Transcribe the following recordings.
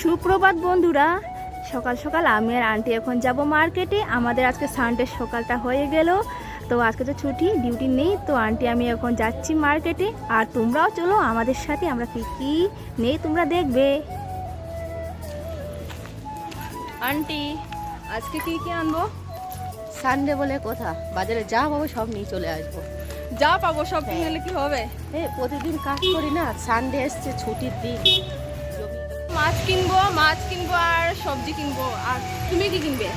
সুপ্রভাত বন্ধুরা, সকাল সকাল আমি আর আন্টি এখন যাব মার্কেটে। আমাদের আজকে সানডে সকালটা হয়ে গেল, তো আজকে তো ছুটি, ডিউটি নেই। তো আন্টি আমি এখন যাচ্ছি মার্কেটে, আর তোমরাও চলো আমাদের সাথে। আমরা কি কি নেই তোমরা দেখবে। আন্টি আজকে কি কি আনবো? সানডে বলে কথা, বাজারে যা পাবো সব নিয়ে চলে আসবো। যা পাবো সব কিনলে কি হবে? প্রতিদিন কাজ করি না, সানডে এসছে ছুটির দিন। মাছ কিনবো আর সবজি কিনবো। আর তুমি কি কিনবে?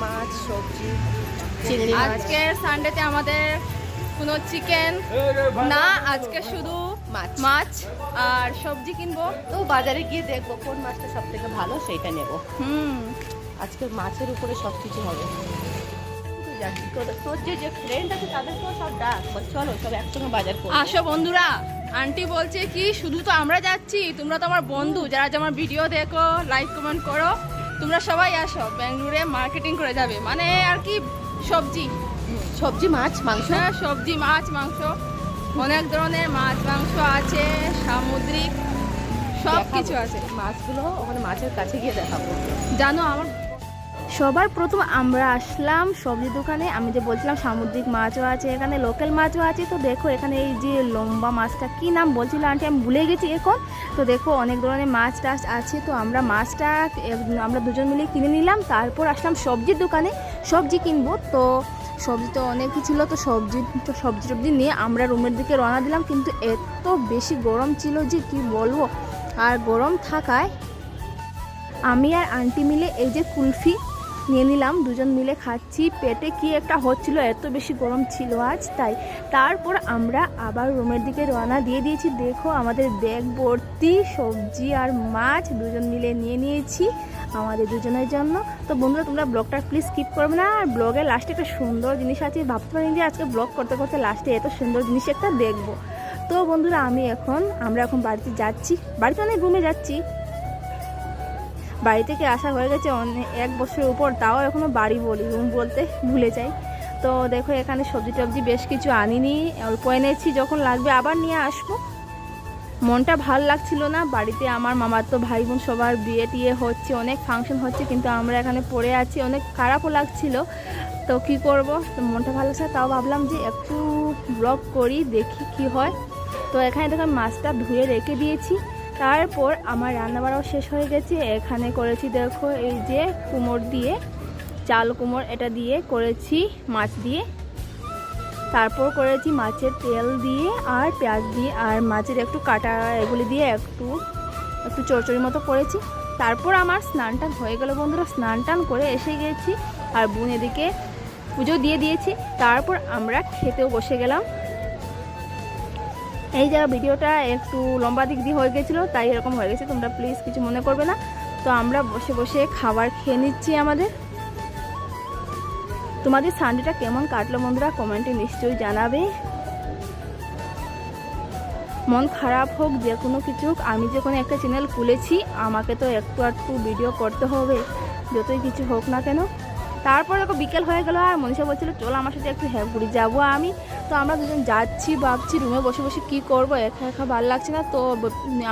মাছ সবজি চিংড়ি মাছ। আজকে সানডেতে আমাদের কোনো চিকেন না, আজকে শুধু মাছ আর সবজি কিনবো। তো বাজারে গিয়ে দেখবো কোন মাছটা সব থেকে ভালো, সেইটা নেবো। আজকে মাছের উপরে সব কিছু হবে। তোর যে ফ্রেন্ড আছে তাদেরকেও সব ডাক, চলো সব একসঙ্গে বাজার করবো। আসো বন্ধুরা, আন্টি বলছে কি শুধু তো আমরা যাচ্ছি, তোমরা তো আমার বন্ধু, যারা আমার ভিডিও দেখো, লাইক কমেন্ট করো, তোমরা সবাই আসো। বেঙ্গালুরে মার্কেটিং করে যাবে, মানে আর কি সবজি মাছ মাংস। হ্যাঁ, সবজি মাছ মাংস, অনেক ধরনের মাছ মাংস আছে, সামুদ্রিক সব কিছু আছে। মাছগুলো ওখানে মাছের কাছে গিয়ে দেখাবো। জানো, আমার সবার প্রথম আমরা আসলাম সবজি দোকানে। আমি যে বলছিলাম সামুদ্রিক মাছও আছে এখানে, লোকাল মাছও আছে। তো দেখো এখানে এই যে লম্বা মাছটা কি নাম বলছিল আন্টি, আমি ভুলে গেছি এখন। তো দেখো অনেক ধরনের মাছ টাছ আছে। তো আমরা মাছটা আমরা দুজন মিলে কিনে নিলাম। তারপর আসলাম সবজির দোকানে, সবজি কিনবো। তো সবজি তো অনেকই ছিল, তো সবজি নিয়ে আমরা রুমের দিকে রওনা দিলাম। কিন্তু এত বেশি গরম ছিল যে কি বলবো। আর গরম থাকায় আমি আর আন্টি মিলে এই যে কুলফি নিয়ে নিলাম, দুজন মিলে খাচ্ছি। পেটে কি একটা হচ্ছিল, এত বেশি গরম ছিল আজ, তাই। তারপর আমরা আবার রুমের দিকে রওনা দিয়ে দিয়েছি। দেখো আমাদের ব্যাগ ভর্তি সবজি আর মাছ দুজন মিলে নিয়ে নিয়েছি আমাদের দুজনের জন্য। তো বন্ধুরা, তোমরা ব্লগটা প্লিজ স্কিপ করবে না। আর ব্লগের লাস্টে একটা সুন্দর জিনিস আছে, ভাবতে পারিনি যে আজকে ব্লগ করতে করতে লাস্টে এত সুন্দর জিনিস একটা দেখবো। তো বন্ধুরা, আমরা এখন বাড়িতে যাচ্ছি, বাড়িতে অনেক রুমে যাচ্ছি। বাড়ি থেকে আসা হয়ে গেছে অনেক 1 বছরের উপর, তাও এখনও বাড়ি বলি, রুম বলতে ভুলে যাই। তো দেখো এখানে সবজি টবজি বেশ কিছু আনিনি, অল্প এনেছি, যখন লাগবে আবার নিয়ে আসবো। মনটা ভাল লাগছিল না বাড়িতে। আমার মামার তো ভাই বোন সবার বিয়ে টিয়ে হচ্ছে, অনেক ফাংশন হচ্ছে, কিন্তু আমরা এখানে পড়ে আছি, অনেক খারাপও লাগছিল। তো কি করব, তো মনটা ভালো লাগছে, তাও ভাবলাম যে একটু ব্লগ করি, দেখি কি হয়। তো এখানে দেখো মাছটা ধুয়ে রেখে দিয়েছি। তারপর আমার রান্নাবাড়াও শেষ হয়ে গেছে। এখানে করেছি দেখো এই যে কুমড় দিয়ে, চাল কুমড়, এটা দিয়ে করেছি মাছ দিয়ে। তারপর করেছি মাছের তেল দিয়ে আর পেঁয়াজ দিয়ে, আর মাছের একটু কাটা এগুলি দিয়ে একটু চড়চড়ির মতো করেছি। তারপর আমার স্নান টান হয়ে গেল বন্ধুরা, স্নান টান করে এসে গেছি, আর বোন এদিকে পুজো দিয়ে দিয়েছি। তারপর আমরা খেতেও বসে গেলাম। এই যে ভিডিওটা একটু লম্বা দিক দিয়ে হয়ে গেছিলো, তাই এরকম হয়ে গেছে, তোমরা প্লিজ কিছু মনে করবে না। তো আমরা বসে বসে খাবার খেয়ে নিচ্ছি। তোমাদের সানডেটা কেমন কাটলো বন্ধুরা, কমেন্টে নিশ্চয়ই জানাবে। মন খারাপ হোক, যে কোনো কিছু হোক, আমি যখন একটা চ্যানেল খুলেছি, আমাকে তো একটু ভিডিও করতে হবে, যতই কিছু হোক না কেন। তারপর দেখো বিকেল হয়ে গেল, আর মনীষা বলছিল চলো আমার সাথে একটু হেবগুড়ি যাবো আমি। তো আমরা দুজন যাচ্ছি, ভাবছি রুমে বসে বসে কী করবো, একা একা ভালো লাগছে না। তো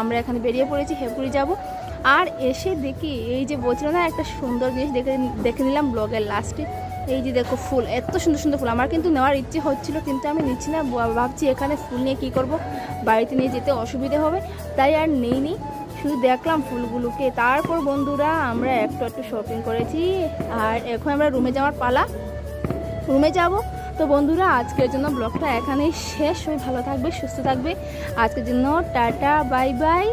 আমরা এখানে বেরিয়ে পড়েছি, হেবগুড়ি যাব। আর এসে দেখি এই যে বলছিল না, একটা সুন্দর জিনিস দেখে নিলাম ব্লগের লাস্টে। এই যে দেখো ফুল, এত সুন্দর সুন্দর ফুল। আমার কিন্তু নেওয়ার ইচ্ছে হচ্ছিল, কিন্তু আমি নিচ্ছি না, ভাবছি এখানে ফুল নিয়ে কী করব, বাড়িতে নিয়ে যেতে অসুবিধে হবে, তাই আর নেইনি, শুধু দেখলাম ফুলগুলোকে। তারপর বন্ধুরা আমরা একটু শপিং করেছি, আর এখন আমরা রুমে যাওয়ার পালা, রুমে যাব। তো বন্ধুরা, আজকের জন্য ব্লগটা এখানেই শেষ। সবাই ভালো থাকবে, সুস্থ থাকবে। আজকের জন্য টাটা, বাই বাই।